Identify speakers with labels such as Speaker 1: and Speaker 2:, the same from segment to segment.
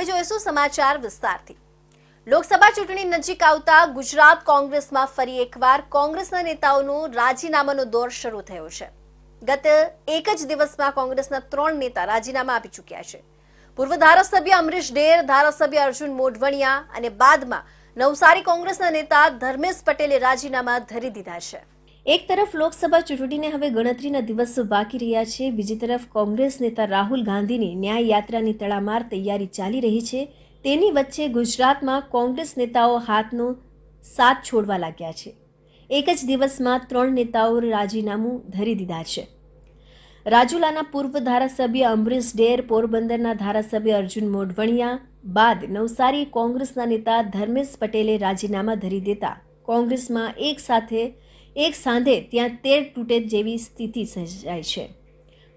Speaker 1: હવે જોઈશું સમાચાર વિસ્તારથી। લોકસભા ચૂંટણી નજીક આવતા ગુજરાત કોંગ્રેસમાં ફરી એકવાર કોંગ્રેસના નેતાઓનું રાજીનામાનો દોર શરૂ થયો છે। ગત એક જ દિવસમાં કોંગ્રેસના 3 નેતા રાજીનામા આપી ચૂક્યા છે। પૂર્વ ધારાસભ્ય અમરીશ ડેર, ધારાસભ્ય અર્જુન મોઢવણિયા અને બાદમાં નવસારી કોંગ્રેસના નેતા ધર્મેશ પટેલે રાજીનામા ધરી દીધા છે। એક તરફ લોકસભા ચૂંટણીને હવે ગણતરીના દિવસો બાકી રહ્યા છે, બીજી તરફ કોંગ્રેસ નેતા રાહુલ ગાંધીની ન્યાય યાત્રાની તડામાર તૈયારી ચાલી રહી છે। તેની વચ્ચે ગુજરાતમાં કોંગ્રેસ નેતાઓ હાથનો સાથ છોડવા લાગ્યા છે। એક જ દિવસમાં 3 નેતાઓ રાજીનામું ધરી દીધા છે। રાજુલાના પૂર્વ ધારાસભ્ય અમરીશ ડેર, પોરબંદરના ધારાસભ્ય અર્જુન મોઢવણિયા બાદ નવસારી કોંગ્રેસના નેતા ધર્મેશ પટેલે રાજીનામા ધરી દેતા કોંગ્રેસમાં એક સાંધે ત્યાં તેર તૂટે જેવી સ્થિતિ સર્જાઈ છે।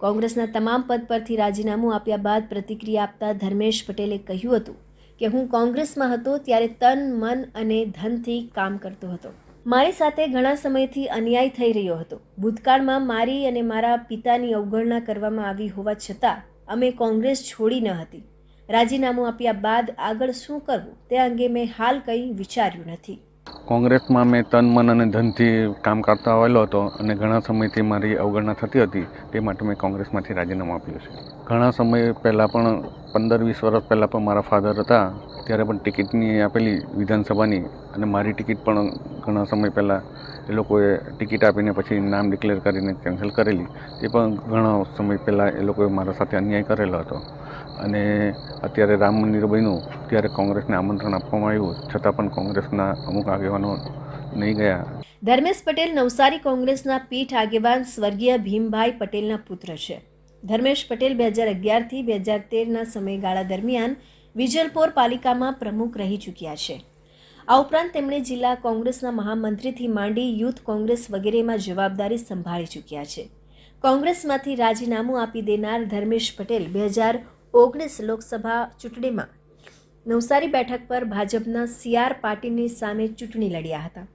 Speaker 1: કોંગ્રેસના તમામ પદ પરથી રાજીનામું આપ્યા બાદ પ્રતિક્રિયા આપતા ધર્મેશ પટેલે કહ્યું હતું કે હું કોંગ્રેસમાં હતો ત્યારે તન, મન અને ધનથી કામ કરતો હતો। મારી સાથે ઘણા સમયથી અન્યાય થઈ રહ્યો હતો। ભૂતકાળમાં મારી અને મારા પિતાની અવગણના કરવામાં આવી હોવા છતાં અમે કોંગ્રેસ છોડી ન હતી। રાજીનામું આપ્યા બાદ આગળ શું કરવું તે અંગે મેં હાલ કંઈ વિચાર્યું નથી।
Speaker 2: કોંગ્રેસમાં મેં તન, મન અને ધનથી કામ કરતા આવેલો હતો અને ઘણા સમયથી મારી અવગણના થતી હતી, તે માટે મેં કોંગ્રેસમાંથી રાજીનામું આપ્યું છે। ઘણા સમય પહેલાં પણ 15-20 વર્ષ પહેલાં પણ મારા ફાધર હતા ત્યારે પણ ટિકિટની આપેલી વિધાનસભાની, અને મારી ટિકિટ પણ ઘણા સમય પહેલાં એ લોકોએ ટિકિટ આપીને પછી નામ ડિક્લેર કરીને કેન્સલ કરેલી। તે પણ ઘણા સમય પહેલાં એ લોકોએ મારા સાથે અન્યાય કરેલો હતો અને અત્યારે રામ મંદિર બન્યું ત્યારે કોંગ્રેસને આમંત્રણ આપવામાં આવ્યું છતાં પણ કોંગ્રેસના અમુક આગેવાનો નહીં ગયા।
Speaker 1: ધર્મેશ પટેલ નવસારી કોંગ્રેસના પીઠ આગેવાન સ્વર્ગીય ભીમભાઈ પટેલના પુત્ર છે। ધર્મેશ પટેલ 2011થી 2013ના સમયગાળા દરમિયાન વિજલપોર પાલિકામાં પ્રમુખ રહી ચૂક્યા છે। આ ઉપરાંત તેમણે જિલ્લા કોંગ્રેસના મહામંત્રીથી માંડી યુથ કોંગ્રેસ વગેરેમાં જવાબદારી સંભાળી ચૂક્યા છે। કોંગ્રેસમાંથી રાજીનામું આપી દેનાર ધર્મેશ પટેલ 2019 લોકસભા ચૂંટણીમાં નવસારી બેઠક પર ભાજપના CR પાટીલની સામે ચૂંટણી લડ્યા હતા,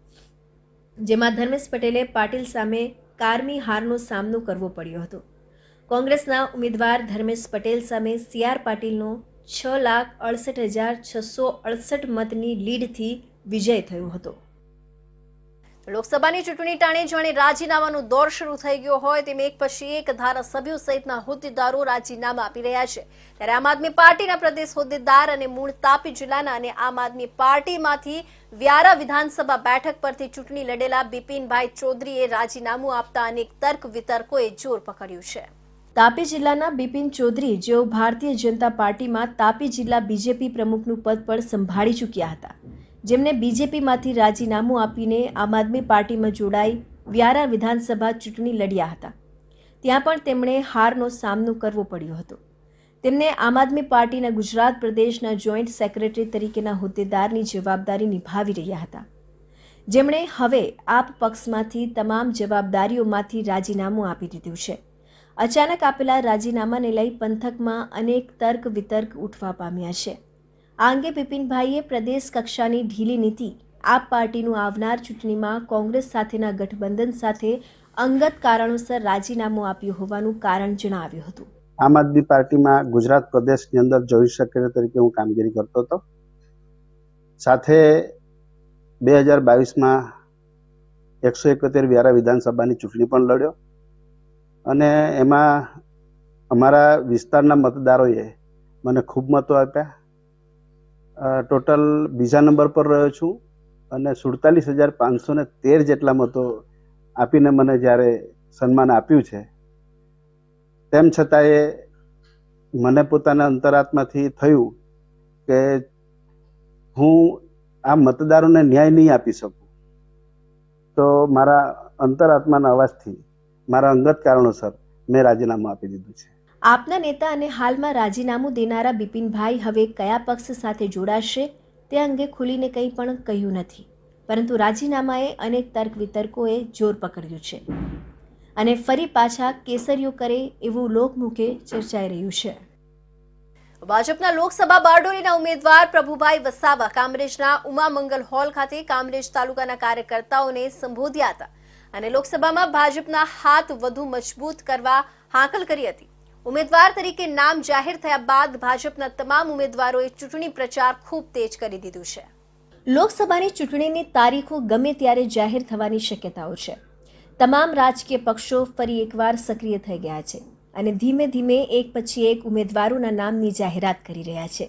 Speaker 1: જેમાં ધર્મેશ પટેલે પાટીલ સામે કારમી હારનો સામનો કરવો પડ્યો હતો। કોંગ્રેસના ઉમેદવાર ધર્મેશ પટેલ સામે CR પાટીલનો 6,68,668 મતની લીડથી વિજય થયો હતો। લોકસભાની ચૂંટણી ટાણે જાણે રાજીનામાનો દોર શરૂ થઈ ગયો હોય તેમ એક પછી એક ધારાસભ્યો સહિતના હોદ્દેદારો રાજીનામા આપી રહ્યા છે। ત્યારે આમ આદમી પાર્ટીના પ્રદેશ હોદ્દેદાર અને મૂળ તાપી જિલ્લાના અને આમ આદમી પાર્ટીમાંથી વ્યારા વિધાનસભા બેઠક પરથી ચૂંટણી લડેલા બિપિનભાઈ ચૌધરીએ રાજીનામું આપતા અનેક તર્ક વિતર્કોએ જોર પકડ્યું છે। તાપી જિલ્લાના બિપિન ચૌધરી, જેઓ ભારતીય જનતા પાર્ટીમાં તાપી જિલ્લા બીજેપી પ્રમુખનું પદ પણ સંભાળી ચૂક્યા હતા, જેમને બીજેપીમાંથી રાજીનામું આપીને આમ આદમી પાર્ટીમાં જોડાઈ વ્યારા વિધાનસભા ચૂંટણી લડ્યા હતા। ત્યાં પણ તેમણે હારનો સામનો કરવો પડ્યો હતો। તેમને આમ આદમી પાર્ટીના ગુજરાત પ્રદેશના જોઈન્ટ સેક્રેટરી તરીકેના હોદ્દેદારની જવાબદારી નિભાવી રહ્યા હતા, જેમણે હવે આપ પક્ષમાંથી તમામ જવાબદારીઓમાંથી રાજીનામું આપી દીધું છે। અચાનક આપેલા રાજીનામાને લઈ પંથકમાં અનેક તર્ક વિતર્ક ઉઠવા પામ્યા છે। આ અંગે બિપિનભાઈએ પ્રદેશ કક્ષાની ઢીલી નીતિ, આપ પાર્ટીનું આવનાર ચૂંટણીમાં કોંગ્રેસ સાથેના ગઠબંધન સાથે અંગત કારણોસર રાજીનામું આપ્યું હોવાનું કારણ જણાવ્યું હતું।
Speaker 3: આમ આદમી પાર્ટીમાં ગુજરાત પ્રદેશની અંદર જોઈન્ટ સેક્રેટરી તરીકે હું કામગીરી કરતો હતો। સાથે 2022માં 171 વ્યારા વિધાનસભાની ચૂંટણી પણ લડ્યો અને એમાં અમારા વિસ્તારના મતદારોએ મને ખૂબ મતો આપ્યા। ટોટલ બીજા નંબર પર રહ્યો છું અને 47,513 જેટલા મતો આપીને મને જ્યારે સન્માન આપ્યું છે, તેમ છતાંય મને પોતાના અંતરાત્માથી થયું કે હું આ મતદારોને ન્યાય નહીં આપી શકું, તો મારા અંતરાત્માના અવાજથી મારા અંગત કારણોસર મેં રાજીનામું આપી દીધું છે।
Speaker 1: આપના નેતા અને હાલમાં રાજીનામું દેનારા બિપિનભાઈ હવે કયા પક્ષ સાથે જોડાશે તે અંગે ખુલીને કંઈ પણ કહ્યું નથી, પરંતુ રાજીનામાએ અનેક તર્ક વિતર્કોએ જોર પકડ્યું છે અને ફરી પાછા કેસરીઓ કરે એવું લોકમુખે ચર્ચાઈ રહ્યું છે। ભાજપના લોકસભા બારડોલીના ઉમેદવાર પ્રભુભાઈ વસાવા કામરેજના ઉમામંગલ હોલ ખાતે કામરેજ તાલુકાના કાર્યકર્તાઓને સંબોધ્યા હતા અને લોકસભામાં ભાજપના હાથ વધુ મજબૂત કરવા હાકલ કરી હતી। ઉમેદવાર તરીકે નામ જાહેર થયા બાદ ભાજપના તમામ ઉમેદવારોએ ચૂંટણી પ્રચાર ખૂબ તેજ કરી દીધું છે. લોકસભાની ચૂંટણીની તારીખો ગમે ત્યારે જાહેર થવાની શક્યતાઓ છે. તમામ રાજકીય પક્ષો ફરી એકવાર સક્રિય થઈ ગયા છે અને ધીમે ધીમે એક પછી એક ઉમેદવારોના નામની જાહેરાત કરી રહ્યા છે.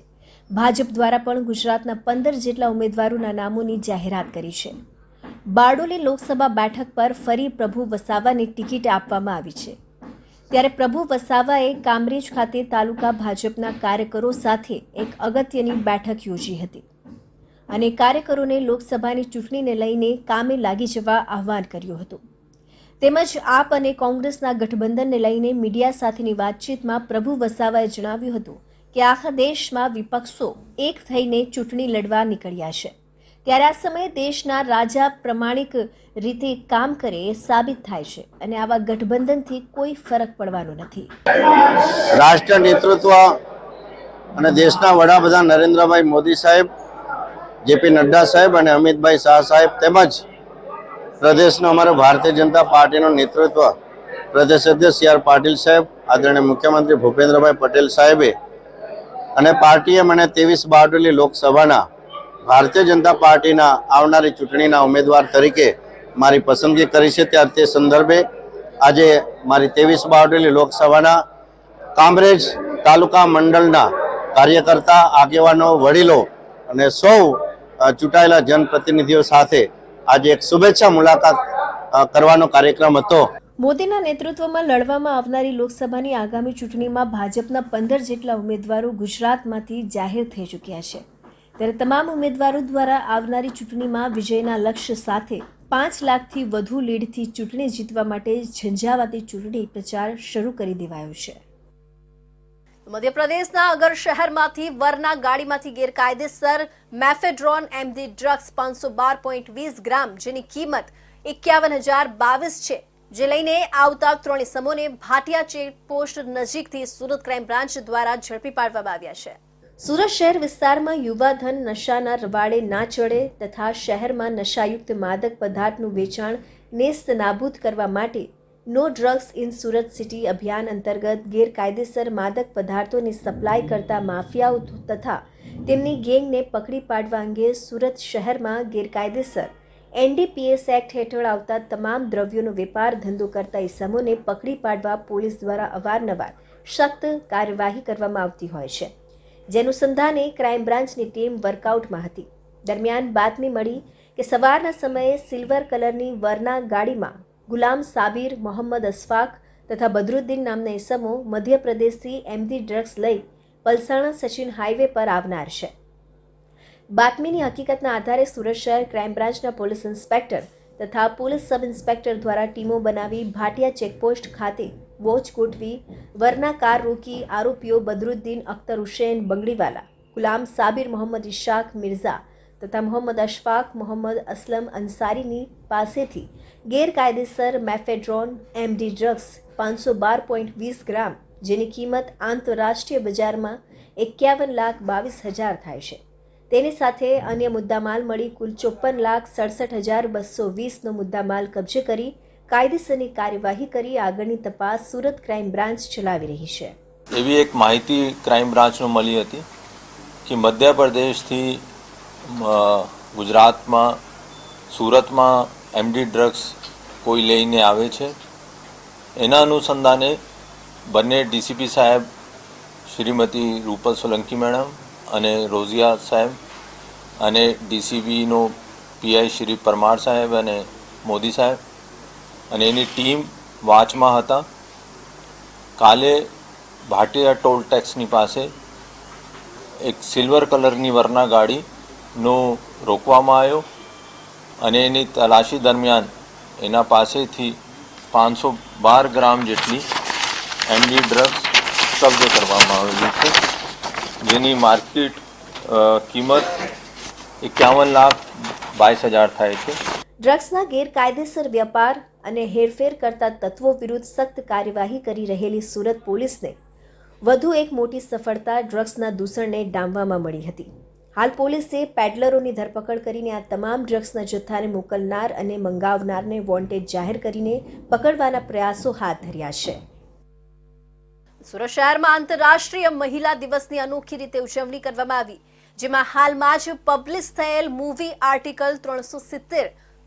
Speaker 1: ભાજપ દ્વારા પણ ગુજરાતના 15 જેટલા ઉમેદવારોના નામોની જાહેરાત કરી છે. બારડોલી લોકસભા બેઠક પર ફરી પ્રભુ વસાવાને ટિકિટ આપવામાં આવી છે. ત્યારે પ્રભુ વસાવાએ કામરેજ ખાતે તાલુકા ભાજપના કાર્યકરો સાથે એક અગત્યની બેઠક યોજી હતી અને કાર્યકરોને લોકસભાની ચૂંટણીને લઈને કામે લાગી જવા આહવાન કર્યું હતું. તેમજ આપ અને કોંગ્રેસના ગઠબંધનને લઈને મીડિયા સાથેની વાતચીતમાં પ્રભુ વસાવાએ જણાવ્યું હતું કે આખા દેશમાં વિપક્ષો એક થઈને ચૂંટણી લડવા નીકળ્યા છે. ત્યારે આ સમયે દેશના રાજા પ્રમાણિક રીતે કામ કરે એ સાબિત થાય છે અને આવા ગઠબંધનથી કોઈ ફરક પડવાનો નથી.
Speaker 4: રાષ્ટ્ર નેતૃત્વ અને દેશના વડાપ્રધાન નરેન્દ્રભાઈ મોદી સાહેબ, જેપી નડ્ડા સાહેબ અને અમિતભાઈ શાહ સાહેબ તેમજ પ્રદેશનો અમારો ભારતીય જનતા પાર્ટીનું નેતૃત્વ પ્રદેશ અધ્યક્ષ સી આર પાટીલ સાહેબ, આદરણીય મુખ્યમંત્રી ભૂપેન્દ્રભાઈ પટેલ સાહેબે અને પાર્ટીએ મને 23 બારડોલી લોકસભાના ભારતીય જનતા પાર્ટીના આવનારી ચૂંટણીના ઉમેદવાર તરીકે મારી પસંદગી કરી છે. ત્યારે તે સંદર્ભે આજે મારી 23 બારડોલી લોકસભાના કામરેજ તાલુકા મંડળના કાર્યકર્તા, આગેવાનો, વડીલો અને સૌ ચૂંટાયેલા જનપ્રતિનિધિઓ સાથે આજે એક શુભેચ્છા મુલાકાત કરવાનો કાર્યક્રમ હતો.
Speaker 1: મોદીના નેતૃત્વમાં લડવામાં આવનારી લોકસભાની આગામી ચૂંટણીમાં ભાજપના 15 જેટલા ઉમેદવારો ગુજરાતમાંથી જાહેર થઈ ચૂક્યા છે. ત્યારે તમામ ઉમેદવારો દ્વારા આવનારી ચૂંટણીમાં વિજયના લક્ષ્ય સાથે 5 લાખથી વધુ લીડથી ચૂંટણી જીતવા માટે ઝંઝાવાતી ચૂંટણી પ્રચાર શરૂ કરી દેવાયો છે. મધ્યપ્રદેશના અગર શહેરમાંથી વરના ગાડીમાંથી ગેરકાયદેસર મેફેડ્રોન એમડી ડ્રગ્સ 512.20 ગ્રામ, જેની કિંમત 51,022 છે, જે લઈને આવતા 3 ઇસમોને ભાટિયા ચેકપોસ્ટ નજીકથી સુરત ક્રાઇમ બ્રાન્ચ દ્વારા ઝડપી પાડવામાં આવ્યા છે. સુરત શહેર વિસ્તારમાં યુવાધન નશાના રવાડે ના ચડે તથા શહેરમાં નશાયુક્ત માદક પદાર્થનું વેચાણ નેસ્ત નાબૂદ કરવા માટે no drugs in Surat city અભિયાન અંતર્ગત ગેરકાયદેસર માદક પદાર્થોની સપ્લાય કરતા માફિયાઓ તથા તેમની ગેંગને પકડી પાડવા અંગે સુરત શહેરમાં ગેરકાયદેસર NDPS એક્ટ હેઠળ આવતા તમામ દ્રવ્યોનો વેપાર ધંધો કરતા ઇસમોને પકડી પાડવા પોલીસ દ્વારા અવારનવાર સખ્ત કાર્યવાહી કરવામાં આવતી હોય છે. જેનું સંધાને ક્રાઇમ બ્રાન્ચની ટીમ વર્કઆઉટમાં હતી. દરમિયાન બાતમી મળી કે સવારના સમયે સિલ્વર કલરની વરના ગાડીમાં ગુલામ સાબિર, મોહમ્મદ અશફાક તથા બદરુદ્દીન નામના ઇસમો મધ્યપ્રદેશથી એમડી ડ્રગ્સ લઈ પલસાણા સચિન હાઈવે પર આવનાર છે. બાતમીની હકીકતના આધારે સુરત શહેર ક્રાઇમ બ્રાન્ચના પોલીસ ઇન્સ્પેક્ટર તથા પોલીસ સબ ઇન્સ્પેક્ટર દ્વારા ટીમો બનાવી ભાટિયા ચેકપોસ્ટ ખાતે વોચ ગોઠવી વરના કાર રોકી આરોપીઓ બદરુદ્દીન અખ્તર હુસૈન બંગડીવાલા, ગુલામ સાબિર મોહમ્મદ ઇશાક મિર્ઝા તથા મોહમ્મદ અશફાક મોહમ્મદ અસલમ અંસારીની પાસેથી ગેરકાયદેસર મેફેડ્રોન એમડી ડ્રગ્સ 512.20 ગ્રામ, જેની કિંમત આંતરરાષ્ટ્રીય બજારમાં 51,22,000 થાય છે, તેની સાથે અન્ય મુદ્દામાલ મળી કુલ 54,67,220નો મુદ્દામાલ કબજે કરી કાયદેસરની કાર્યવાહી કરી આગળની તપાસ સુરત ક્રાઇમ બ્રાન્ચ ચલાવી રહી છે.
Speaker 5: એવી એક માહિતી ક્રાઇમ બ્રાન્ચને મળી હતી કે મધ્યપ્રદેશથી ગુજરાતમાં સુરતમાં એમડી ડ્રગ્સ કોઈ લઈને આવે છે. એના અનુસંધાને બંને ડીસીપી સાહેબ શ્રીમતી રૂપલ સોલંકી મેડમ અને રોઝિયા સાહેબ અને ડીસીબીનો પીઆઈ શ્રી પરમાર સાહેબ અને મોદી સાહેબ અને એની ટીમ વાચમાં હતા. કાલે ભાટિયા ટોલ ટેક્સની પાસે એક સિલ્વર કલરની વરના ગાડીનો રોકવામાં આવ્યો અને એની તલાશી દરમિયાન એના પાસેથી 512 ગ્રામ જેટલી એમડી ડ્રગ્સ કબજે કરવામાં આવેલી છે, જેની માર્કેટ કિંમત 51,22,000 થાય છે.
Speaker 1: ડ્રગ્સના ગેરકાયદેસર વેપાર અને હેરફેર કરતા તત્વો વિરુદ્ધ સખ્ત કાર્યવાહી કરી રહેલી સુરત પોલીસને વધુ એક મોટી સફળતા ડ્રગ્સના દૂષણને ડામવામાં મળી હતી. હાલ પોલીસે પેડલરોની ધરપકડ કરીને આ તમામ ડ્રગ્સના જથ્થાને મોકલનાર અને મંગાવનારને વોન્ટેડ જાહેર કરીને પકડવાના પ્રયાસો હાથ ધર્યા છે. સુરત શહેરમાં આંતરરાષ્ટ્રીય મહિલા દિવસની અનોખી રીતે ઉજવણી કરવામાં આવી, જેમાં હાલમાં જ પબ્લિશ થયેલ મૂવી આર્ટિકલ 370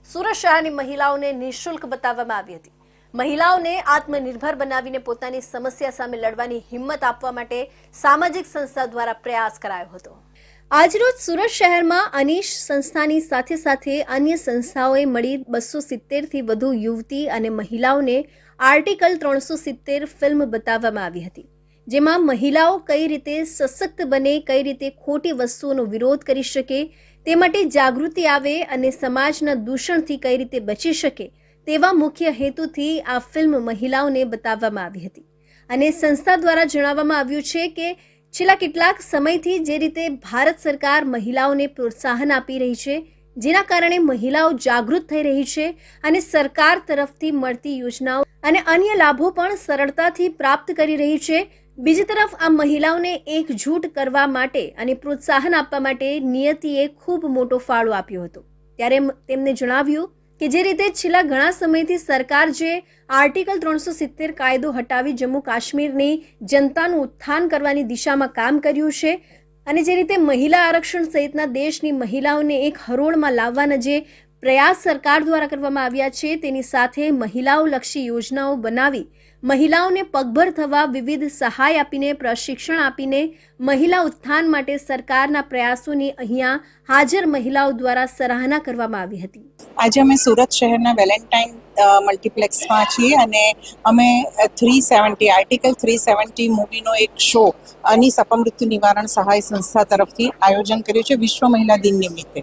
Speaker 1: સુરત શહેરની મહિલાઓને નિઃશુલ્ક બતાવવામાં આવી હતી. મહિલાઓને આત્મનિર્ભર બનાવીને પોતાની સમસ્યા સામે લડવાની હિંમત આપવા માટે સામાજિક સંસ્થા દ્વારા પ્રયાસ કરાયો હતો. આજરોજ સુરત શહેરમાં અનીશ સંસ્થાની સાથે સાથે અન્ય સંસ્થાઓએ મળી 270 થી વધુ યુવતી અને મહિલાઓને આર્ટિકલ 370 ફિલ્મ બતાવવામાં આવી હતી, જેમાં મહિલાઓ કઈ રીતે સશક્ત બને, કઈ રીતે ખોટી વસ્તુઓનો વિરોધ કરી શકે તે માટે જાગૃતિ આવે અને સમાજના દૂષણથી કઈ રીતે બચી શકે તેવા મુખ્ય હેતુથી આ ફિલ્મ મહિલાઓને બતાવવામાં આવી હતી. અને સંસ્થા દ્વારા જણાવવામાં આવ્યું છે કે છેલ્લા કેટલાક સમયથી જે રીતે ભારત સરકાર મહિલાઓને પ્રોત્સાહન આપી રહી છે, જેના કારણે મહિલાઓ જાગૃત થઈ રહી છે અને સરકાર તરફથી મળતી યોજનાઓ અને અન્ય લાભો પણ સરળતાથી પ્રાપ્ત કરી રહી છે. બીજી તરફ આ મહિલાઓને એકજૂટ કરવા માટે અને પ્રોત્સાહન આપવા માટે નિયતિએ ખૂબ મોટો ફાળો આપ્યો હતો. ત્યારે તેમને જણાવ્યું કે જે રીતે છેલ્લા ઘણા સમયથી સરકાર જે આર્ટિકલ 370 કાયદો હટાવી જમ્મુ કાશ્મીરની જનતાનું ઉત્થાન કરવાની દિશામાં કામ કર્યું છે અને જે રીતે મહિલા આરક્ષણ સહિતના દેશની મહિલાઓને એક હરોળમાં લાવવાના જે પ્રયાસ સરકાર દ્વારા કરવામાં આવ્યા છે, તેની સાથે મહિલાઓલક્ષી યોજનાઓ બનાવી મહિલાઓને પગભર થવા વિવિધ સહાય આપીને, પ્રશિક્ષણ આપીને મહિલા ઉત્થાન માટે સરકારના પ્રયાસોની અહીંયા હાજર મહિલાઓ દ્વારા સરાહના કરવામાં આવી હતી.
Speaker 6: આજે અમે સુરત શહેરના વેલેન્ટાઇન મલ્ટીપ્લેક્સમાં છીએ અને અમે 370 આર્ટિકલ 370 મૂવીનો એક શો અનીશ અપમૃત્યુ નિવારણ સહાય સંસ્થા તરફથી આયોજન કર્યું છે વિશ્વ મહિલા દિન નિમિત્તે.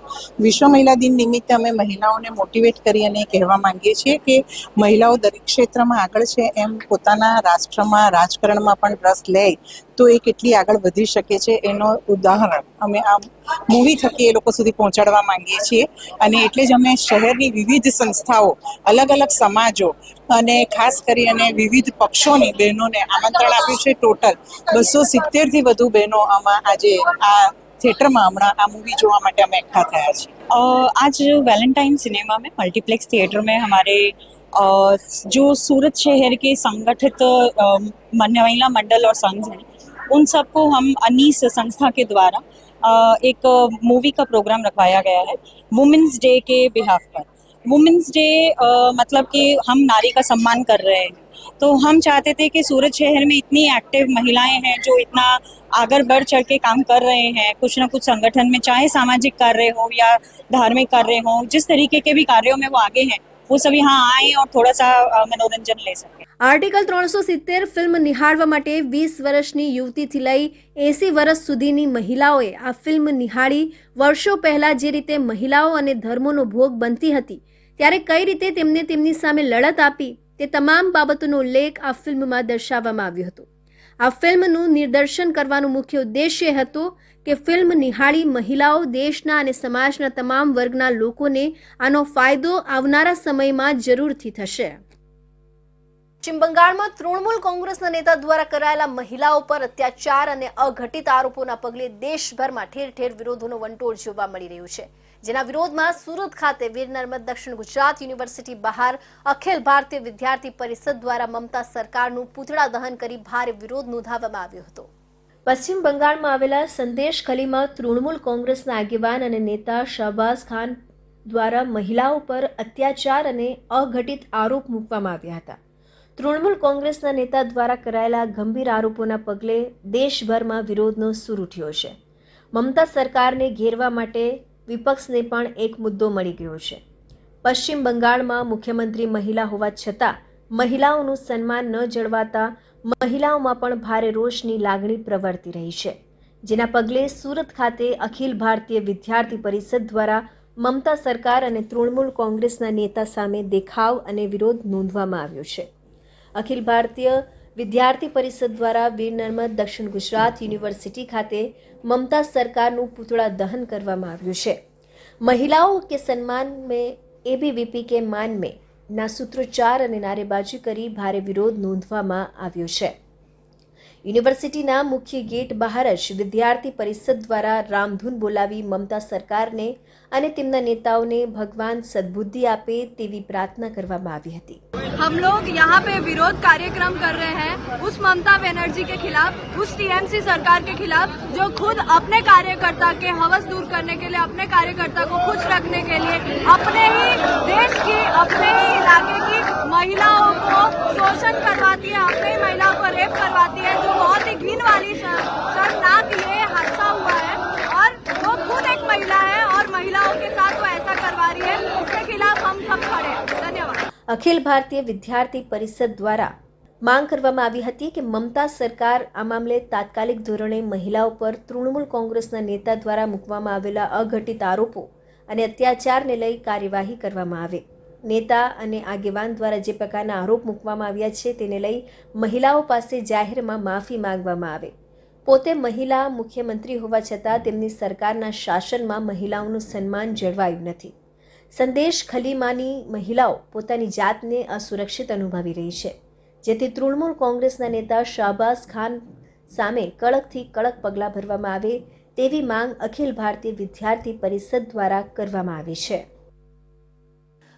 Speaker 6: વિશ્વ મહિલા દિન નિમિત્તે અમે મહિલાઓને મોટિવેટ કરી અને કહેવા માંગીએ છીએ કે મહિલાઓ દરેક ક્ષેત્રમાં આગળ છે, એમ પોતાના રાષ્ટ્રમાં રાજકારણમાં પણ રસ લે તો એ કેટલી આગળ વધી શકે છે એનો ઉદાહરણ અમે આ મૂવી થકી એ લોકો સુધી પહોંચાડવા માંગીએ છીએ. અને એટલે જ અમે શહેરની વિવિધ સંસ્થાઓ, અલગ અલગ સમાજો અને ખાસ કરી અને વિવિધ પક્ષોની બહેનોને આમંત્રણ આપ્યું છે. ટોટલ 270 થી વધુ બહેનો આમાં આજે આ थिएटर में हमारा आ मूवी जोवा माटे हम इकट्ठा थया छे. आज वैलेंटाइन सिनेमा में मल्टीप्लेक्स थिएटर में हमारे जो सूरत शहर के संगठित महिला मंडल और संघ हैं, उन सबको हम अनीस संस्था के द्वारा एक मूवी का प्रोग्राम रखवाया गया है वुमेन्स डे के बिहाफ पर. वुमेन्स डे मतलब कि हम नारी का सम्मान कर रहे हैं, तो हम चाहते थे कि सूरत शहर में इतनी एक्टिव महिलाएं हैं जो इतना आगे बढ़ चढ़ के काम कर रहे हैं, कुछ ना कुछ संगठन में, चाहे सामाजिक कार्य हो या धार्मिक कार्य हो, जिस तरीके के भी कार्यों में वो आगे हैं, वो सब यहाँ आए और थोड़ा सा मनोरंजन ले सके.
Speaker 1: આર્ટિકલ 370 ફિલ્મ નિહાળવા માટે 20 વર્ષની યુવતીથી લઈ 80 વર્ષ સુધીની મહિલાઓએ આ ફિલ્મ નિહાળી વર્ષો પહેલા જે રીતે મહિલાઓ અને ધર્મોનો ભોગ બનતી હતી, ત્યારે કઈ રીતે તેમને તેમની સામે લડત આપી તે તમામ બાબતોનો ઉલ્લેખ આ ફિલ્મમાં દર્શાવવામાં આવ્યો હતો. આ ફિલ્મનું નિર્દેશન કરવાનો મુખ્ય ઉદ્દેશ્ય હતો કે ફિલ્મ નિહાળી મહિલાઓ દેશના અને સમાજના તમામ વર્ગના લોકોને આનો ફાયદો આવનારા સમયમાં જરૂરથી થશે. પશ્ચિમ બંગાળમાં તૃણમૂલ કોંગ્રેસના નેતા દ્વારા કરાયેલા મહિલાઓ પર અત્યાચાર અને અઘટિત આરોપોના પગલે દેશભરમાં ઠેર ઠેર વિરોધોનો વંટોળ જોવા મળી રહ્યો છે, જેના વિરોધમાં સુરત ખાતે વીર નર્મદ દક્ષિણ ગુજરાત યુનિવર્સિટી બહાર અખિલ ભારતીય વિદ્યાર્થી પરિષદ દ્વારા મમતા સરકારનું પૂતળા દહન કરી ભારે વિરોધ નોંધાવવામાં આવ્યો હતો. પશ્ચિમ બંગાળમાં આવેલા સંદેશ ખલીમાં તૃણમૂલ કોંગ્રેસના આગેવાન અને નેતા શહબાઝ ખાન દ્વારા મહિલાઓ પર અત્યાચાર અને અઘટિત આરોપ મૂકવામાં આવ્યા હતા. તૃણમૂલ કોંગ્રેસના નેતા દ્વારા કરાયેલા ગંભીર આરોપોના પગલે દેશભરમાં વિરોધનો સૂર ઉઠ્યો છે. મમતા સરકારને ઘેરવા માટે વિપક્ષને પણ એક મુદ્દો મળી ગયો છે. પશ્ચિમ બંગાળમાં મુખ્યમંત્રી મહિલા હોવા છતાં મહિલાઓનું સન્માન ન જળવાતા મહિલાઓમાં પણ ભારે રોષની લાગણી પ્રવર્તી રહી છે, જેના પગલે સુરત ખાતે અખિલ ભારતીય વિદ્યાર્થી પરિષદ દ્વારા મમતા સરકાર અને તૃણમૂલ કોંગ્રેસના નેતા સામે દેખાવ અને વિરોધ નોંધવામાં આવ્યો છે. અખિલ ભારતીય વિદ્યાર્થી પરિષદ દ્વારા વીર નર્મદ દક્ષિણ ગુજરાત યુનિવર્સિટી ખાતે મમતા સરકારનું પૂતળા દહન કરવામાં આવ્યું છે. મહિલાઓ કે સન્માન મેં એબીવીપી કે માન મેં ના સૂત્રોચ્ચાર અને નારેબાજી કરી ભારે વિરોધ નોંધવામાં આવ્યો છે. યુનિવર્સિટીના મુખ્ય ગેટ બહાર જ વિદ્યાર્થી પરિષદ દ્વારા રામધૂન બોલાવી મમતા સરકારને અને તેમના નેતાઓને ભગવાન સદબુદ્ધિ આપે તેવી પ્રાર્થના કરવામાં આવી હતી.
Speaker 7: हम लोग यहाँ पे विरोध कार्यक्रम कर रहे हैं उस ममता बनर्जी के खिलाफ, उस टीएमसी सरकार के खिलाफ जो खुद अपने कार्यकर्ता के हवस दूर करने के लिए, अपने कार्यकर्ता को खुश रखने के लिए अपने ही देश की, अपने ही इलाके की महिलाओं को शोषण करवाती है, अपने ही महिलाओं को रेप करवाती है, जो बहुत ही घिन वाली शर्मनाक ये हादसा हुआ है और वो खुद एक महिला है और महिलाओं के साथ वो ऐसा करवा रही है, इसके खिलाफ हम सब खड़े हैं. धन्यवाद.
Speaker 1: અખિલ ભારતીય વિદ્યાર્થી પરિષદ દ્વારા માંગ કરવામાં આવી હતી કે મમતા સરકાર આ મામલે તાત્કાલિક ધોરણે મહિલાઓ પર તૃણમૂલ કોંગ્રેસના નેતા દ્વારા મૂકવામાં આવેલા અઘટિત આરોપો અને અત્યાચારને લઈ કાર્યવાહી કરવામાં આવે. નેતા અને આગેવાન દ્વારા જે પ્રકારના આરોપ મૂકવામાં આવ્યા છે તેને લઈ મહિલાઓ પાસે જાહેરમાં માફી માંગવામાં આવે. પોતે મહિલા મુખ્યમંત્રી હોવા છતાં તેમની સરકારના શાસનમાં મહિલાઓનું સન્માન જળવાયું નથી. સંદેશ ખલીમાની મહિલાઓ પોતાની જાતને અસુરક્ષિત અનુભવી રહી છે, જેથી તૃણમૂલ કોંગ્રેસના નેતા શાહબાઝ ખાન સામે કડકથી કડક પગલાં ભરવામાં આવે તેવી માંગ અખિલ ભારતીય વિદ્યાર્થી પરિષદ દ્વારા કરવામાં આવી છે.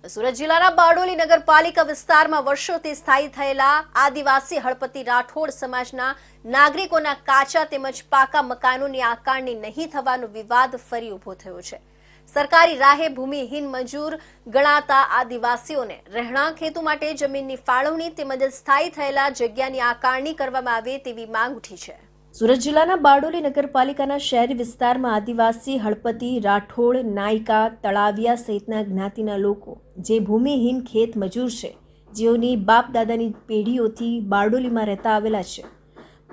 Speaker 1: સુરત જિલ્લાના બારડોલી નગરપાલિકા વિસ્તારમાં વર્ષોથી સ્થાયી થયેલા આદિવાસી હળપતિ રાઠોડ સમાજના નાગરિકોના કાચા તેમજ પાકા મકાનોની આકારણી નહીં થવાનો વિવાદ ફરી ઉભો થયો છે. સરકારી રાહે ભૂમિહીન મજૂર ગણાતા આદિવાસીઓને રહેણાંક હેતુ માટે જમીનની ફાળવણી તેમજ સ્થાયી થયેલા જગ્યાની આકારણી કરવામાં આવે તેવી માંગ ઉઠી છે. સુરત જિલ્લાના બારડોલી નગરપાલિકાના શહેરી વિસ્તારમાં આદિવાસી હળપતિ રાઠોડ, નાયકા, તળાવિયા સહિતના જ્ઞાતિના લોકો જે ભૂમિહીન ખેત મજૂર છે, જેઓની બાપ દાદાની પેઢીઓથી બારડોલીમાં રહેતા આવેલા છે.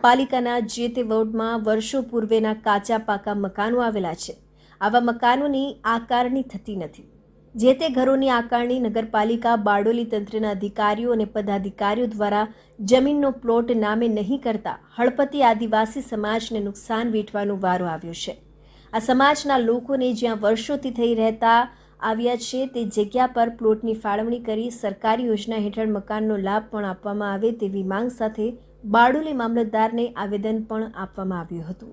Speaker 1: પાલિકાના જે તે વોર્ડમાં વર્ષો પૂર્વેના કાચા પાકા મકાનો આવેલા છે. આવા મકાનોની આકારણી થતી નથી. જે તે ઘરોની આકારણી નગરપાલિકા બારડોલી તંત્રના અધિકારીઓ અને પદાધિકારીઓ દ્વારા જમીનનો પ્લોટ નામે નહીં કરતા હળપતિ આદિવાસી સમાજને નુકસાન વેઠવાનો વારો આવ્યો છે. આ સમાજના લોકોને જ્યાં વર્ષોથી થઈ રહેતા આવ્યા છે તે જગ્યા પર પ્લોટની ફાળવણી કરી સરકારી યોજના હેઠળ મકાનનો લાભ પણ આપવામાં આવે તેવી માંગ સાથે બારડોલી મામલતદારને આવેદન પણ આપવામાં આવ્યું હતું.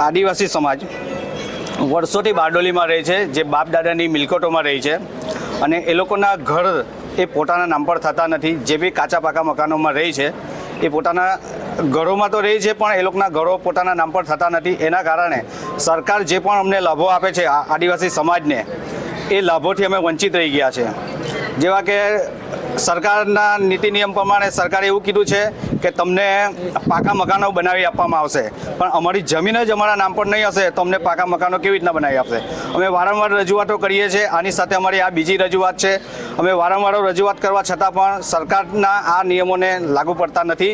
Speaker 8: આદિવાસી સમાજ વર્ષોથી બારડોલીમાં રહે છે, જે બાપ દાદાની મિલકતોમાં રહે છે અને એ લોકોના ઘર એ પોતાના નામ પર થતા નથી. જે બી કાચા પાકા મકાનોમાં રહે છે એ પોતાના ઘરોમાં તો રહે છે પણ એ લોકોના ઘરો પોતાના નામ પર થતા નથી. એના કારણે સરકાર જે પણ અમને લાભો આપે છે આદિવાસી સમાજને, એ લાભોથી અમે વંચિત રહી ગયા છે. જેવા કે સરકારના નીતિ નિયમ પ્રમાણે સરકારે એવું કીધું છે કે તમને પાકા મકાનો બનાવી આપવામાં આવશે, પણ અમારી જમીન જ અમારા નામ પર નહીં હશે તો અમને પાકા મકાનો કેવી રીતના બનાવી આપશે? અમે વારંવાર રજૂઆતો કરીએ છીએ. આની સાથે અમારી આ બીજી રજૂઆત છે. અમે વારંવાર રજૂઆત કરવા છતાં પણ સરકારના આ નિયમોને લાગુ પડતા નથી.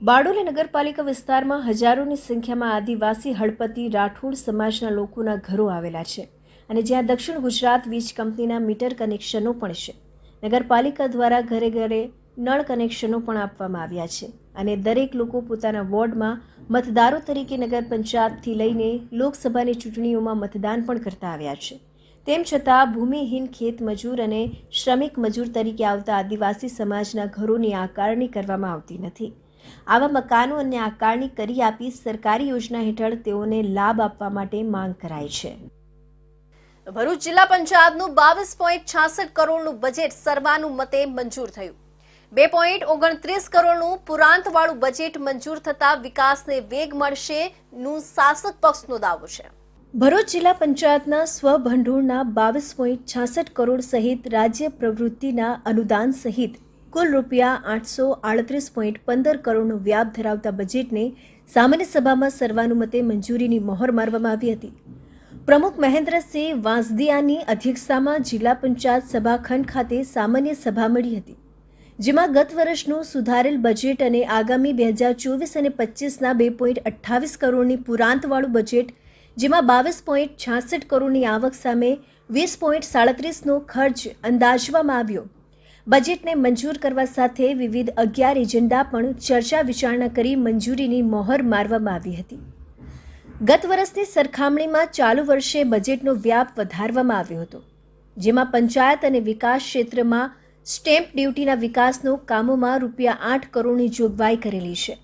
Speaker 1: બારડોલી નગરપાલિકા વિસ્તારમાં હજારોની સંખ્યામાં આદિવાસી હળપતિ રાઠોડ સમાજના લોકોના ઘરો આવેલા છે અને જ્યાં દક્ષિણ ગુજરાત વીજ કંપનીના મીટર કનેક્શનો પણ છે. નગરપાલિકા દ્વારા ઘરે ઘરે નળ કનેક્શનો પણ આપવામાં આવ્યા છે અને દરેક લોકો પોતાના વોર્ડમાં મતદારો તરીકે નગર પંચાયતથી લઈને લોકસભાની ચૂંટણીઓમાં મતદાન પણ કરતા આવ્યા છે. તેમ છતાં ભૂમિહીન ખેત મજૂર અને શ્રમિક મજૂર તરીકે આવતા આદિવાસી સમાજના ઘરોની આકારણી કરવામાં આવતી નથી. આવા મકાનો અને આકારણી કરી આપી સરકારી યોજના હેઠળ તેઓને લાભ આપવા માટે માંગ કરાઈ છે. ભરૂચ જિલ્લા પંચાયતનું 22.66 કરોડનું બજેટ સર્વાનુમતે મંજૂર થયું. 2.29 કરોડનું પુરાંતવાળું બજેટ મંજૂર થતા વિકાસને વેગ મળશેનું શાસક પક્ષનો દાવો છે. ભરૂચ જિલ્લા પંચાયતના સ્વભંડોળના 22.66 કરોડ સહિત રાજ્ય પ્રવૃત્તિના અનુદાન સહિત કુલ રૂપિયા 838.15 કરોડનો વ્યાપ ધરાવતા બજેટને સામાન્ય સભામાં સર્વાનુમતે મંજૂરીની મહોર મારવામાં આવી હતી. પ્રમુખ મહેન્દ્રસિંહ વાંસદિયાની અધ્યક્ષતામાં જિલ્લા પંચાયત સભાખંડ ખાતે સામાન્ય સભા મળી હતી, જેમાં ગત વર્ષનું સુધારેલ બજેટ અને આગામી 2024 અને 25ના 2.28 કરોડની પુરાંતવાળું બજેટ, જેમાં 22.66 કરોડની આવક સામે 20.37નો ખર્ચ અંદાજવામાં આવ્યો. બજેટને મંજૂર કરવા સાથે વિવિધ 11 એજન્ડા પણ ચર્ચા વિચારણા કરી મંજૂરીની મહોર મારવામાં આવી હતી. ગત વર્ષની સરખામણીમાં ચાલુ વર્ષે બજેટનો વ્યાપ વધારવામાં આવ્યો હતો, જેમાં પંચાયત અને વિકાસ ક્ષેત્રમાં સ્ટેમ્પ ડ્યુટીના વિકાસનો કામોમાં રૂપિયા 8 કરોડની જોગવાઈ કરેલી છે,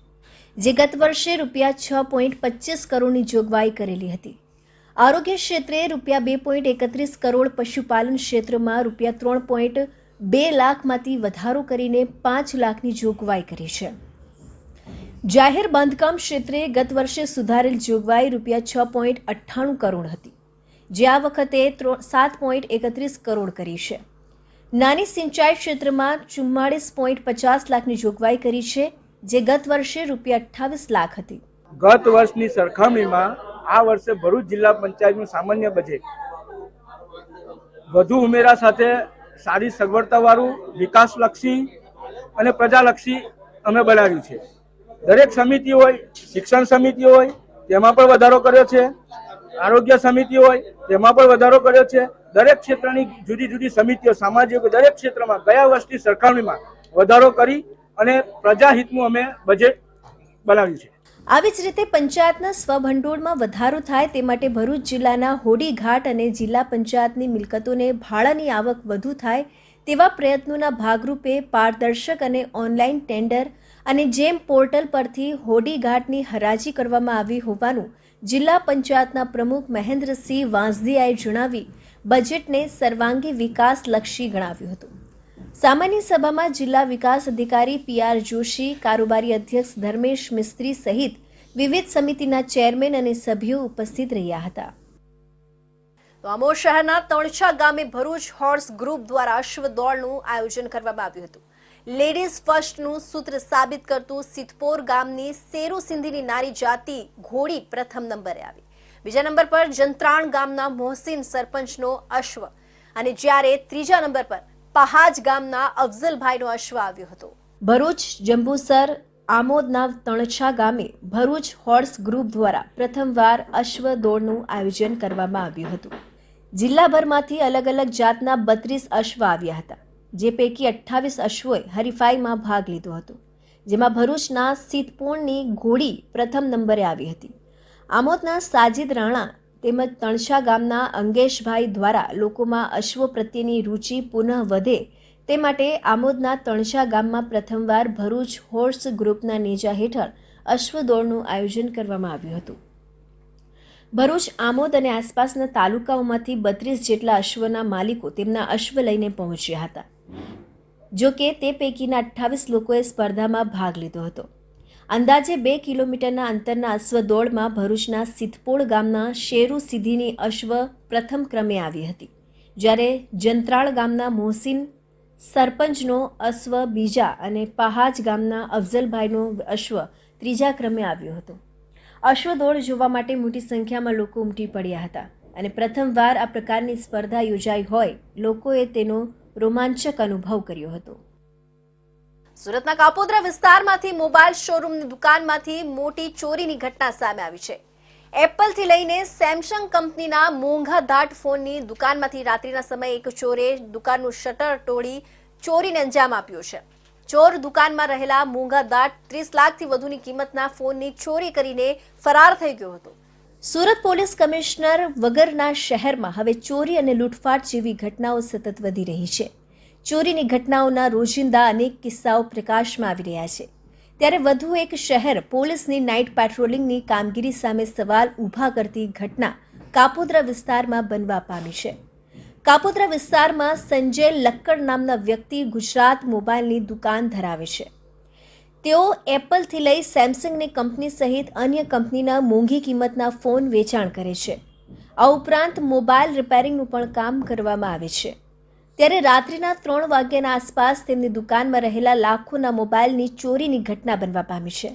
Speaker 1: જે ગત વર્ષે ₹6.25 કરોડની જોગવાઈ કરેલી હતી. આરોગ્ય ક્ષેત્રે ₹2.31 કરોડ, પશુપાલન ક્ષેત્રમાં ₹3.2 લાખમાંથી વધારો કરીને 5 લાખની જોગવાઈ કરી છે. જાહેર બાંધકામ ક્ષેત્રે ગત વર્ષે સુધારેલ જોગવાઈ ₹6.98 કરોડ હતી, જે આ વખતે 7.31 કરોડ કરી છે. નાની સિંચાઈ ક્ષેત્રમાં 44.50 લાખની જોગવાઈ કરી છે, જે ગત વર્ષે ₹28 લાખ હતી.
Speaker 9: ગત વર્ષની સરખામણીમાં આ વર્ષે ભરૂચ જિલ્લા પંચાયતનું સામાન્ય બજેટ વધુ ઉમેરા સાથે સારી સગવડતાવાળું, વિકાસલક્ષી અને પ્રજાલક્ષી અમે બનાવ્યું છે. દરેક સમિતિ હોય, શિક્ષણ સમિતિ હોય તેમાં પણ વધારો કર્યો છે, આરોગ્ય સમિતિ હોય તેમાં પણ વધારો કર્યો છે. દરેક ક્ષેત્રની જુદી જુદી સમિતિઓ, સામાજિક દરેક ક્ષેત્રમાં ગયા વર્ષની સરખામણીમાં વધારો કરી અને પ્રજાહિતનું અમે બજેટ બનાવ્યું છે.
Speaker 1: આવી જ રીતે પંચાયતના સ્વભંડોળમાં વધારો થાય તે માટે ભરૂચ જિલ્લાના હોડી ઘાટ અને જિલ્લા પંચાયતની મિલકતોને ભાડાની આવક વધુ થાય તેવા પ્રયત્નોના ભાગરૂપે પારદર્શક અને ઓનલાઈન ટેન્ડર અને જેમ પોર્ટલ પરથી હોડી ઘાટની હરાજી કરવામાં આવી હોવાનું જિલ્લા પંચાયતના પ્રમુખ મહેન્દ્રસિંહ વાંસદિયાએ જણાવી બજેટને સર્વાંગી વિકાસલક્ષી ગણાવ્યું હતું. સામાન્ય સભામાં જિલ્લા વિકાસ અધિકારી PR જોશી, કારોબારી અધ્યક્ષ ધર્મેશ મિસ્ત્રી સહિત વિવિધ સમિતિના ચેરમેન અને સભ્યો ઉપસ્થિત રહ્યા હતા. તો આમોદ શહેરના તણછા ગામે ભરૂચ હોર્સ ગ્રુપ દ્વારા અશ્વ દોડનું આયોજન કરવામાં આવ્યું હતું. લેડીઝ ફર્સ્ટનું સૂત્ર સાબિત કરતું સિદ્ધપોર ગામની સેરુ સિંધીની નારી જાતિ ઘોડી પ્રથમ નંબરે આવી. બીજા નંબર પર જંત્રાણ ગામના મોહસિન સરપંચનો અશ્વ અને જ્યારે ત્રીજા નંબર પર પહાજ ગામના અફઝલભાઈનો અશ્વ આવ્યો હતો. ભરૂચ, જંબુસર, આમોદના તણછા ગામે ભરૂચ હોર્સ ગ્રુપ દ્વારા પ્રથમવાર અશ્વ દોડનું આયોજન કરવામાં આવ્યું હતું. જિલ્લાભરમાંથી અલગ અલગ જાતના 32 અશ્વ આવ્યા હતા, જે પૈકી 28 અશ્વોએ હરીફાઈમાં ભાગ લીધો હતો, જેમાં ભરૂચના સિદ્ધપોરની ઘોડી પ્રથમ નંબરે આવી હતી. આમોદના સાજિદ રાણા તેમજ તણછા ગામના અંગેશભાઈ દ્વારા લોકોમાં અશ્વો પ્રત્યેની રુચિ પુનઃ વધે તે માટે આમોદના તણછા ગામમાં પ્રથમવાર ભરૂચ હોર્સ ગ્રુપના નેજા હેઠળ અશ્વ દોડનું આયોજન કરવામાં આવ્યું હતું. ભરૂચ, આમોદ અને આસપાસના તાલુકાઓમાંથી 32 જેટલા અશ્વના માલિકો તેમના અશ્વ લઈને પહોંચ્યા હતા. જો કે તે પૈકીના 28 લોકોએ સ્પર્ધામાં ભાગ લીધો હતો. અંદાજે 2 કિલોમીટરના અંતરના અશ્વ દોડમાં ભરૂચના સિદ્ધપોર ગામના શેરુ સિંધીની અશ્વ પ્રથમ ક્રમે આવી હતી, જ્યારે જંત્રાળ ગામના મોહસિન સરપંચનો અશ્વ બીજા અને પહાજ ગામના અફઝલભાઈનો અશ્વ ત્રીજા ક્રમે આવ્યો હતો. અશ્વદોડ જોવા માટે મોટી સંખ્યામાં લોકો ઉમટી પડ્યા હતા અને પ્રથમવાર આ પ્રકારની સ્પર્ધા યોજાઈ હોય લોકોએ તેનો રોમાંચક અનુભવ કર્યો હતો. સુરતના કાપોદ્રા વિસ્તારમાંથી મોબાઈલ શોરૂમની દુકાનમાંથી મોટી ચોરીની ઘટના સામે આવી છે. એપલથી લઈને સેમસંગ કંપનીના મોંઘા દાટ ફોનની દુકાનમાંથી રાત્રિના સમયે એક ચોરે દુકાનનું શટર તોડી ચોરીને અંજામ આપ્યો છે. ચોર દુકાનમાં રહેલા મોંઘા દાટ 30 લાખથી વધુની કિંમતના ફોનની ચોરી કરીને ફરાર થઈ ગયો હતો. સુરત પોલીસ કમિશનર વગરના શહેરમાં હવે ચોરી અને લૂંટફાટ જેવી ઘટનાઓ સતત વધી રહી છે. ચોરીની ઘટનાઓના રોજિંદા અનેક કિસ્સાઓ પ્રકાશમાં આવી રહ્યા છે. ત્યારે વધુ એક શહેર પોલીસની નાઇટ પેટ્રોલિંગની કામગીરી સામે સવાલ ઊભા કરતી ઘટના કાપોદ્રા વિસ્તારમાં બનવા પામી છે. કાપોદ્રા વિસ્તારમાં સંજય લક્કડ નામના વ્યક્તિ ગુજરાત મોબાઈલની દુકાન ધરાવે છે. તેઓ એપલથી લઈ સેમસંગની કંપની સહિત અન્ય કંપનીના મોંઘી કિંમતના ફોન વેચાણ કરે છે. આ ઉપરાંત મોબાઈલ રિપેરિંગનું પણ કામ કરવામાં આવે છે. ત્યારે રાત્રિના 3 વાગ્યાના આસપાસ તેમની દુકાનમાં રહેલા લાખોના મોબાઈલની ચોરીની ઘટના બનવા પામી છે.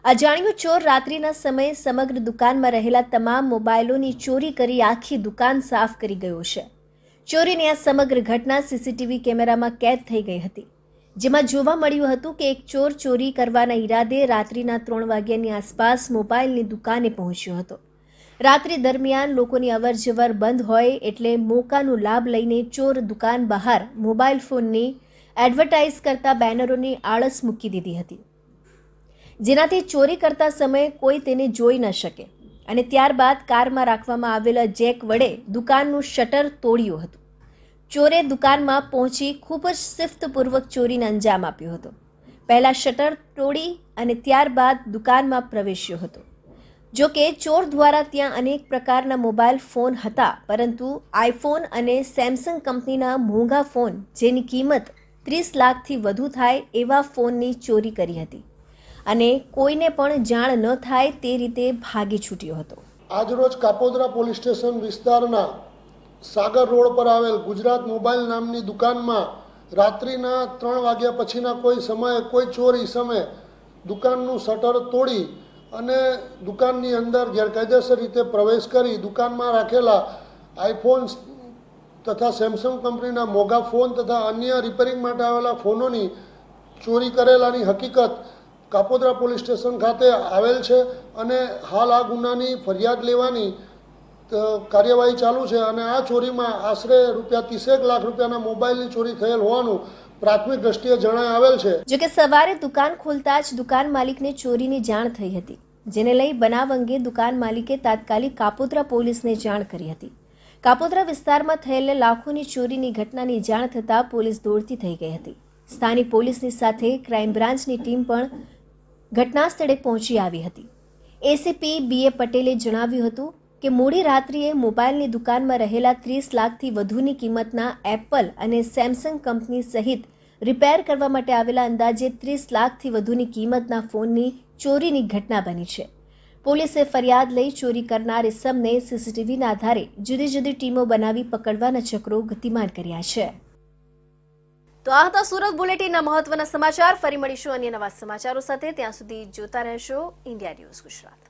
Speaker 1: અજાણ્યો ચોર રાત્રિના સમયે સમગ્ર દુકાનમાં રહેલા તમામ મોબાઈલોની ચોરી કરી આખી દુકાન સાફ કરી ગયો છે. ચોરીની આ સમગ્ર ઘટના સીસીટીવી કેમેરામાં કેદ થઈ ગઈ હતી, જેમાં જોવા મળ્યું હતું કે એક ચોર ચોરી કરવાના ઈરાદે રાત્રિના 3 વાગ્યાની આસપાસ મોબાઈલની દુકાને પહોંચ્યો હતો. રાત્રિ દરમિયાન લોકોની અવરજવર બંધ હોય એટલે મોકાનો લાભ લઈને ચોર દુકાન બહાર મોબાઈલ ફોનની એડવર્ટાઇઝ કરતા બેનરોની આળસ મૂકી દીધી હતી, જેનાથી ચોરી કરતા સમયે કોઈ તેને જોઈ ન શકે અને ત્યારબાદ કારમાં રાખવામાં આવેલા જેક વડે દુકાનનું શટર તોડ્યું હતું. ચોરે દુકાનમાં પહોંચી ખૂબ જ શિસ્તપૂર્વક ચોરીને અંજામ આપ્યો હતો. પહેલા શટર તોડી અને ત્યારબાદ દુકાનમાં પ્રવેશ્યો હતો. જો કે ચોર દ્વારા ત્યાં અનેક પ્રકારના મોબાઈલ ફોન હતા, પરંતુ આઈફોન અને સેમસંગ કંપનીના મોંઘા ફોન જેની કિંમત 30 લાખથી વધુ થાય એવા ફોનની ચોરી કરી હતી અને કોઈને પણ જાણ ન થાય તે રીતે ભાગી છૂટ્યો હતો.
Speaker 10: આજરોજ કાપોદ્રા પોલીસ સ્ટેશન વિસ્તારના સાગર રોડ પર આવેલ ગુજરાત મોબાઈલ નામની દુકાનમાં રાત્રિના 3 વાગ્યા પછીના કોઈ સમયે કોઈ ચોર ઈસમે દુકાનનું શટર તોડી અને દુકાનની અંદર ગેરકાયદેસર રીતે પ્રવેશ કરી દુકાનમાં રાખેલા આઈફોન તથા સેમસંગ કંપનીના મોંઘા ફોન તથા અન્ય રિપેરિંગ માટે આવેલા ફોનોની ચોરી કરેલાની હકીકત કાપોદ્રા પોલીસ સ્ટેશન ખાતે આવેલ છે અને હાલ આ ગુનાની ફરિયાદ લેવાની કાર્યવાહી ચાલુ છે અને આ ચોરીમાં આશરે ₹30 લાખ રૂપિયાના મોબાઈલની ચોરી થયેલ હોવાનું પ્રાથમિક દ્રષ્ટિએ જણાઈ આવેલ છે.
Speaker 1: જોકે સવારે દુકાન ખોલતા જ દુકાન માલિકને ચોરીની જાણ થઈ હતી, જેને લઈ બનાવ અંગે દુકાન માલિકે તાત્કાલિક કાપોદ્રા પોલીસને જાણ કરી હતી. કાપોદ્રા વિસ્તારમાં થયેલ લાખોની ચોરીની ઘટનાની જાણ થતાં પોલીસ દોડતી થઈ ગઈ હતી. સ્થાનિક પોલીસની સાથે ક્રાઇમ બ્રાન્ચની ટીમ પણ ઘટના સ્થળે પહોંચી આવી હતી. એસીપી BA પટેલે જણાવ્યું હતું કે મોડી રાત્રિએ મોબાઈલની દુકાનમાં રહેલા 30 લાખથી વધુની કિંમતના એપલ અને સેમસંગ કંપની સહિત રિપેર કરવા માટે આવેલા અંદાજે 30 લાખથી વધુની કિંમતના ફોનની ચોરીની ઘટના બની છે. પોલીસે ફરિયાદ લઈ ચોરી કરનાર ઇસમને સીસીટીવીના આધારે જુદી જુદી ટીમો બનાવી પકડવાના ચક્રો ગતિમાન કર્યા છે. તો આ હતા સુરત બુલેટિનના મહત્વના સમાચાર. ફરી મળીશું અન્ય નવા સમાચારો સાથે. ત્યાં સુધી જોતા રહેશો ઇન્ડિયા ન્યૂઝ ગુજરાત.